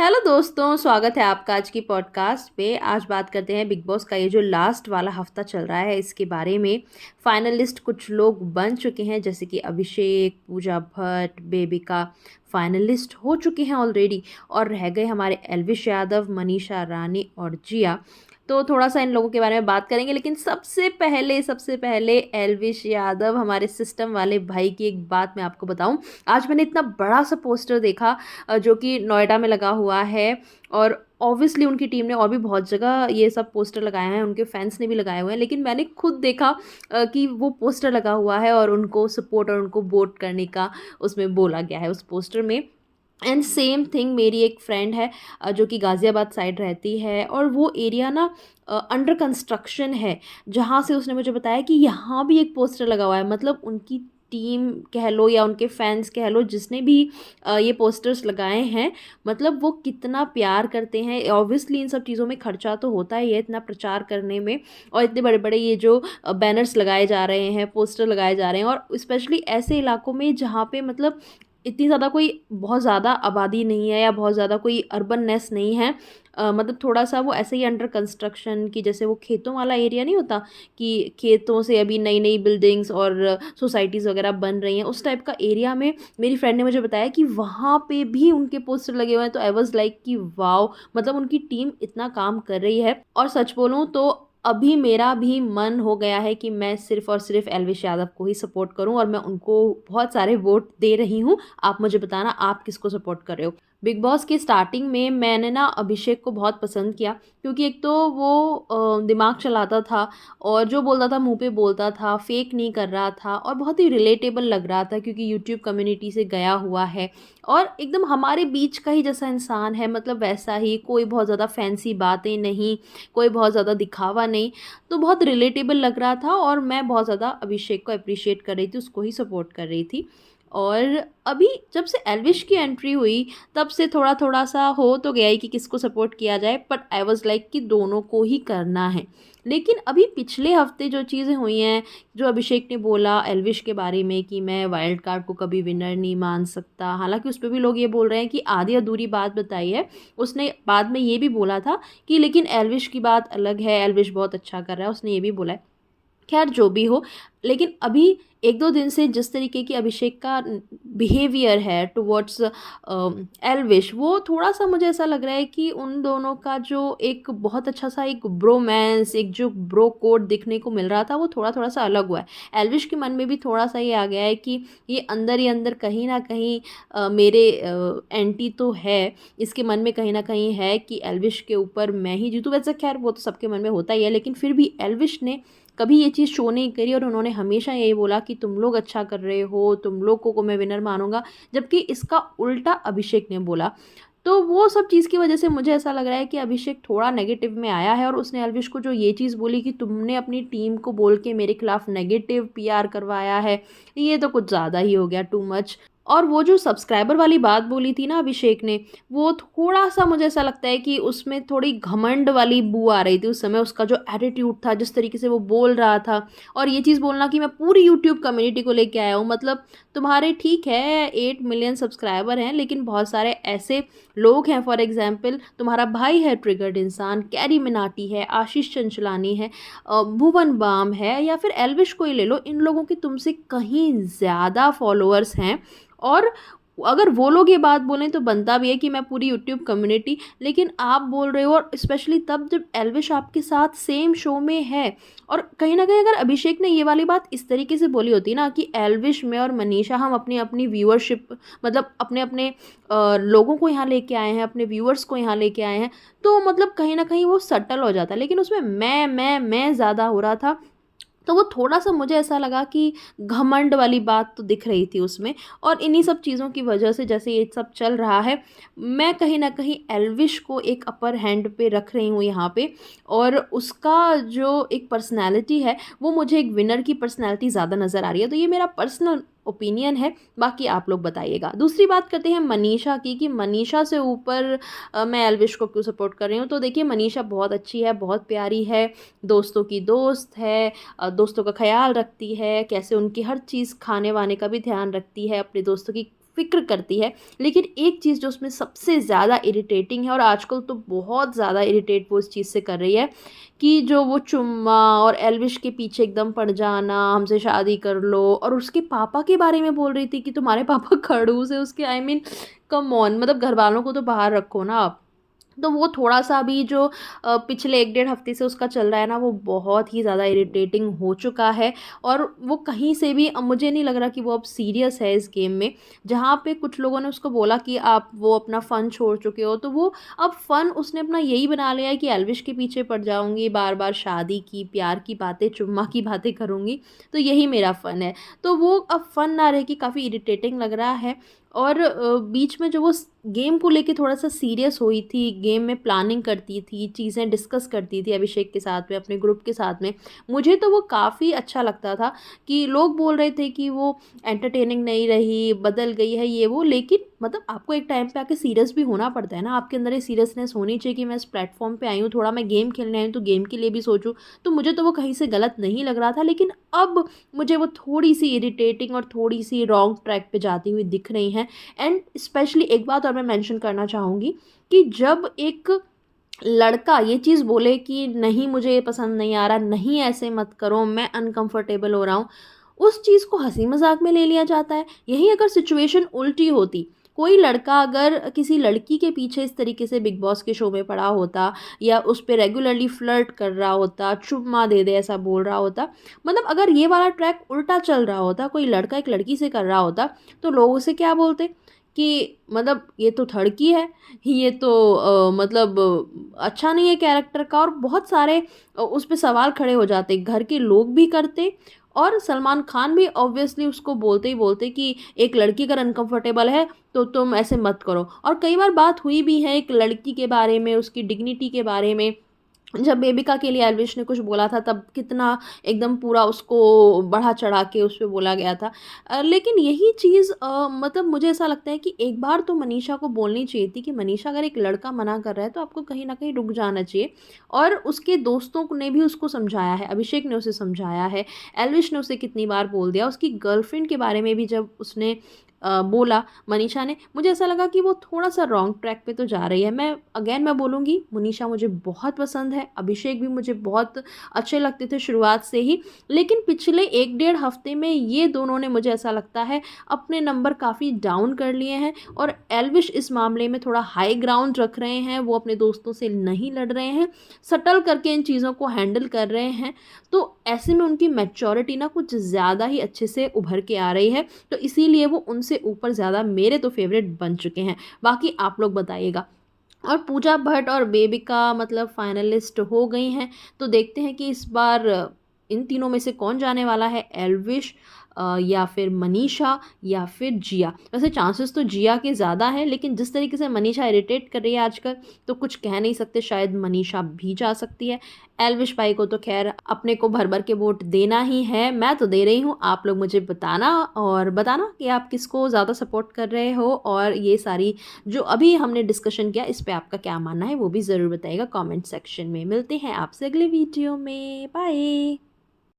Hello दोस्तों, स्वागत है आपका आज की पॉडकास्ट पे। आज बात करते हैं बिग बॉस का ये जो लास्ट वाला हफ्ता चल रहा है इसके बारे में। फाइनलिस्ट कुछ लोग बन चुके हैं जैसे कि अभिषेक, पूजा भट्ट, बेबिका फाइनलिस्ट हो चुके हैं ऑलरेडी। और रह गए हमारे एल्विश यादव, मनीषा रानी और जिया। तो थोड़ा सा इन लोगों के बारे में बात करेंगे, लेकिन सबसे पहले एल्विश यादव, हमारे सिस्टम वाले भाई की एक बात मैं आपको बताऊं। आज मैंने इतना बड़ा सा पोस्टर देखा जो कि नोएडा में लगा हुआ है। और ऑब्वियसली उनकी टीम ने और भी बहुत जगह ये सब पोस्टर लगाए हैं, उनके फैंस ने भी लगाए हुए हैं, लेकिन मैंने खुद देखा कि वो पोस्टर लगा हुआ है और उनको सपोर्ट और उनको वोट करने का उसमें बोला गया है उस पोस्टर में। एंड सेम थिंग, मेरी एक फ्रेंड है जो कि गाज़ियाबाद साइड रहती है, और वो एरिया ना अंडर कंस्ट्रक्शन है। जहाँ से उसने मुझे बताया कि यहाँ भी एक पोस्टर लगा हुआ है। मतलब उनकी टीम कह लो या उनके फैंस कह लो, जिसने भी ये पोस्टर्स लगाए हैं, मतलब वो कितना प्यार करते हैं। ऑब्वियसली इन सब चीज़ों में खर्चा तो होता ही है इतना प्रचार करने में, और इतने बड़े बड़े ये जो बैनर्स लगाए जा रहे हैं, पोस्टर लगाए जा रहे हैं, और स्पेशली ऐसे इलाकों में जहाँ पे मतलब इतनी ज़्यादा कोई बहुत ज़्यादा आबादी नहीं है या बहुत ज़्यादा कोई अर्बननेस नहीं है। मतलब थोड़ा सा वो ऐसे ही अंडर कंस्ट्रक्शन की, जैसे वो खेतों वाला एरिया नहीं होता कि खेतों से अभी नई नई बिल्डिंग्स और सोसाइटीज़ वगैरह बन रही हैं, उस टाइप का एरिया में मेरी फ्रेंड ने मुझे बताया कि वहाँ पे भी उनके पोस्टर लगे हुए हैं। तो आई वाज लाइक कि वाओ, मतलब उनकी टीम इतना काम कर रही है। और सच बोलूँ तो अभी मेरा भी मन हो गया है कि मैं सिर्फ और सिर्फ एल्विश यादव को ही सपोर्ट करूं, और मैं उनको बहुत सारे वोट दे रही हूं। आप मुझे बताना आप किसको सपोर्ट कर रहे हो। बिग बॉस के स्टार्टिंग में मैंने ना अभिषेक को बहुत पसंद किया, क्योंकि एक तो वो दिमाग चलाता था और जो बोलता था मुंह पे बोलता था, फेक नहीं कर रहा था, और बहुत ही रिलेटेबल लग रहा था क्योंकि यूट्यूब कम्युनिटी से गया हुआ है और एकदम हमारे बीच का ही जैसा इंसान है। मतलब वैसा ही, कोई बहुत ज़्यादा फैंसी बातें नहीं, कोई बहुत ज़्यादा दिखावा नहीं। तो बहुत रिलेटेबल लग रहा था और मैं बहुत ज़्यादा अभिषेक को अप्रिशिएट कर रही थी, उसको ही सपोर्ट कर रही थी। और अभी जब से एल्विश की एंट्री हुई तब से थोड़ा थोड़ा सा हो तो गया ही कि किसको सपोर्ट किया जाए, बट आई वाज लाइक कि दोनों को ही करना है। लेकिन अभी पिछले हफ्ते जो चीज़ें हुई हैं, जो अभिषेक ने बोला एल्विश के बारे में कि मैं वाइल्ड कार्ड को कभी विनर नहीं मान सकता, हालांकि उस पर भी लोग ये बोल रहे हैं कि आधी अधूरी बात बताई है। उसने बाद में ये भी बोला था कि लेकिन एल्विश की बात अलग है, एल्विश बहुत अच्छा कर रहा है, उसने ये भी बोला है। खैर जो भी हो, लेकिन अभी एक दो दिन से जिस तरीके की अभिषेक का बिहेवियर है टुवर्ड्स एल्विश, वो थोड़ा सा मुझे ऐसा लग रहा है कि उन दोनों का जो एक बहुत अच्छा सा एक ब्रोमैंस, एक जो ब्रो कोड दिखने को मिल रहा था, वो थोड़ा थोड़ा सा अलग हुआ है। एल्विश के मन में भी थोड़ा सा ये आ गया है कि ये अंदर ही अंदर कहीं ना कहीं मेरे एंटी तो है, इसके मन में कहीं ना कहीं है कि एल्विश के ऊपर मैं ही जीतूँ। वैसे खैर वो तो सबके मन में होता ही है, लेकिन फिर भी एल्विश ने कभी ये चीज़ शो नहीं करी और उन्होंने हमेशा यही बोला कि तुम लोग अच्छा कर रहे हो, तुम लोग को मैं विनर मानूंगा। जबकि इसका उल्टा अभिषेक ने बोला। तो वो सब चीज़ की वजह से मुझे ऐसा लग रहा है कि अभिषेक थोड़ा नेगेटिव में आया है, और उसने एल्विश को जो ये चीज़ बोली कि तुमने अपनी टीम को बोल के मेरे खिलाफ नेगेटिव पीआर करवाया है, ये तो कुछ ज़्यादा ही हो गया, टू मच। और वो जो सब्सक्राइबर वाली बात बोली थी ना अभिषेक ने, वो थोड़ा सा मुझे ऐसा लगता है कि उसमें थोड़ी घमंड वाली बू आ रही थी उस समय। उसका जो एटीट्यूड था, जिस तरीके से वो बोल रहा था, और ये चीज़ बोलना कि मैं पूरी यूट्यूब कम्युनिटी को लेके आया हूँ। मतलब तुम्हारे ठीक है 8 मिलियन सब्सक्राइबर हैं, लेकिन बहुत सारे ऐसे लोग हैं, फॉर एग्जाम्पल तुम्हारा भाई है ट्रिगर्ड इंसान, कैरी मिनाटी है, आशीष चंचलानी है, भुवन बाम है, या फिर एल्विश को ही ले लो। इन लोगों के तुमसे कहीं ज़्यादा फॉलोअर्स हैं। और अगर वो लोग ये बात बोलें तो बनता भी है कि मैं पूरी यूट्यूब कम्युनिटी, लेकिन आप बोल रहे हो, और स्पेशली तब जब एल्विश आपके साथ सेम शो में है। और कहीं ना कहीं अगर अभिषेक ने ये वाली बात इस तरीके से बोली होती ना कि एल्विश में और मनीषा हम अपनी अपनी व्यूअरशिप, मतलब अपने अपने लोगों को यहाँ लेके आए हैं, अपने व्यूअर्स को यहाँ लेके आए हैं, तो मतलब कहीं ना कहीं वो सटल हो जाता। लेकिन उसमें मैं ज़्यादा हो रहा था, तो वो थोड़ा सा मुझे ऐसा लगा कि घमंड वाली बात तो दिख रही थी उसमें। और इन्हीं सब चीज़ों की वजह से जैसे ये सब चल रहा है, मैं कहीं ना कहीं एल्विश को एक अपर हैंड पे रख रही हूँ यहाँ पे। और उसका जो एक पर्सनैलिटी है, वो मुझे एक विनर की पर्सनैलिटी ज़्यादा नज़र आ रही है। तो ये मेरा पर्सनल ओपिनियन है, बाकी आप लोग बताइएगा। दूसरी बात करते हैं मनीषा की, कि मनीषा से ऊपर मैं एल्विश को क्यों सपोर्ट कर रही हूँ। तो देखिए, मनीषा बहुत अच्छी है, बहुत प्यारी है, दोस्तों की दोस्त है, दोस्तों का ख्याल रखती है, कैसे उनकी हर चीज़ खाने वाने का भी ध्यान रखती है, अपने दोस्तों की फ़िक्र करती है। लेकिन एक चीज़ जो उसमें सबसे ज़्यादा इरिटेटिंग है और आजकल तो बहुत ज़्यादा इरिटेट वो इस चीज़ से कर रही है कि जो वो चुम्मा और एल्विश के पीछे एकदम पड़ जाना, हमसे शादी कर लो, और उसके पापा के बारे में बोल रही थी कि तुम्हारे पापा खड़ूस है उसके। आई मीन कम ऑन, मतलब घरवालों को तो बाहर रखो ना आप। तो वो थोड़ा-सा अभी जो पिछले 1 डेढ़ हफ़्ते से उसका चल रहा है ना, वो बहुत ही ज़्यादा इरिटेटिंग हो चुका है। और वो कहीं से भी, अब मुझे नहीं लग रहा कि वो अब सीरियस है इस गेम में। जहाँ पे कुछ लोगों ने उसको बोला कि आप वो अपना फ़न छोड़ चुके हो, तो वो अब फ़न उसने अपना यही बना लिया है कि एल्विश के पीछे पड़ जाऊँगी, बार-बार शादी की, प्यार की बातें, चुम्मा की बातें करूँगी, तो यही मेरा फ़न है। तो वो अब फ़न ना रह के काफ़ी इरिटेटिंग लग रहा है। और बीच में जो वो गेम को लेके थोड़ा-सा सीरियस हुई थी, गेम में प्लानिंग करती थी, चीज़ें डिस्कस करती थी अभिषेक के साथ में, अपने ग्रुप के साथ में। मुझे तो वो काफ़ी अच्छा लगता था कि लोग बोल रहे थे कि वो एंटरटेनिंग नहीं रही, बदल गई है ये वो, लेकिन मतलब आपको एक टाइम पे आके सीरियस भी होना पड़ता है ना, आपके अंदर ये सीरियसनेस होनी चाहिए कि मैं इस प्लेटफ़ॉर्म पे आई हूँ, थोड़ा मैं गेम खेलने आई हूँ, तो गेम के लिए भी सोचूँ। तो मुझे तो वो कहीं से गलत नहीं लग रहा था, लेकिन अब मुझे वो थोड़ी-सी इरिटेटिंग और थोड़ी-सी रॉन्ग ट्रैक पे जाती हुई दिख रही हैं। एंड स्पेशली एक बात और मैं मेंशन करना चाहूँगी कि जब एक लड़का ये चीज़ बोले कि नहीं मुझे ये पसंद नहीं आ रहा, नहीं ऐसे मत करो, मैं अनकंफर्टेबल हो रहा हूँ, उस चीज़ को हँसी मज़ाक में ले लिया जाता है। यही अगर सिचुएशन उल्टी होती, कोई लड़का अगर किसी लड़की के पीछे इस तरीके से बिग बॉस के शो में पड़ा होता या उस पे रेगुलरली फ्लर्ट कर रहा होता, चुम्मा दे दे ऐसा बोल रहा होता, मतलब अगर ये वाला ट्रैक उल्टा चल रहा होता, कोई लड़का एक लड़की से कर रहा होता, तो लोग उसे क्या बोलते कि मतलब ये तो थड़की है, ये तो मतलब अच्छा नहीं है कैरेक्टर का, और बहुत सारे उस पे सवाल खड़े हो जाते। घर के लोग भी करते और सलमान खान भी ऑब्वियसली उसको बोलते ही बोलते कि एक लड़की अगर अनकंफर्टेबल है तो तुम ऐसे मत करो। और कई बार बात हुई भी है एक लड़की के बारे में, उसकी डिग्निटी के बारे में। जब बेबिका के लिए एल्विश ने कुछ बोला था तब कितना एकदम पूरा उसको बढ़ा-चढ़ा के उस पे बोला गया था। लेकिन यही चीज़ मतलब मुझे ऐसा लगता है कि एक बार तो मनीषा को बोलनी चाहिए थी कि मनीषा अगर एक लड़का मना कर रहा है तो आपको कहीं न कहीं रुक जाना चाहिए। और उसके दोस्तों ने भी उसको समझाया है, अभिषेक ने उसे समझाया है, एल्विश ने उसे कितनी बार बोल दिया। उसकी गर्लफ्रेंड के बारे में भी जब उसने बोला मनीषा ने, मुझे ऐसा लगा कि वो थोड़ा-सा रॉन्ग ट्रैक पे तो जा रही है। मैं बोलूँगी मनीषा मुझे बहुत पसंद है, अभिषेक भी मुझे बहुत अच्छे लगते थे शुरुआत से ही। लेकिन पिछले 1 डेढ़ हफ्ते में ये दोनों ने, मुझे ऐसा लगता है, अपने नंबर काफ़ी डाउन कर लिए हैं। और एल्विश इस मामले में थोड़ा हाई ग्राउंड रख रहे हैं, वो अपने दोस्तों से नहीं लड़ रहे हैं, सटल करके इन चीज़ों को हैंडल कर रहे हैं। तो ऐसे में उनकी मैच्योरिटी ना कुछ ज़्यादा ही अच्छे से उभर के आ रही है। तो इसीलिए वो उनसे ऊपर ज़्यादा मेरे तो फेवरेट बन चुके हैं। बाकी आप लोग बताइएगा। और पूजा भट्ट और बेबिका मतलब फाइनलिस्ट हो गई हैं, तो देखते हैं कि इस बार इन तीनों में से कौन जाने वाला है, एल्विश या फिर मनीषा या फिर जिया। वैसे चांसेस तो जिया के ज़्यादा हैं, लेकिन जिस तरीके से मनीषा इरिटेट कर रही है आजकल, तो कुछ कह नहीं सकते, शायद मनीषा भी जा सकती है। एल्विश भाई को तो खैर अपने को भर-भर के वोट देना ही है, मैं तो दे रही हूँ। आप लोग मुझे बताना और बताना कि आप किसको ज़्यादा सपोर्ट कर रहे हो, और ये सारी जो अभी हमने डिस्कशन किया इस पे आपका क्या मानना है वो भी ज़रूर बताइएगा कमेंट सेक्शन में। मिलते हैं आपसे अगले वीडियो में, बाय।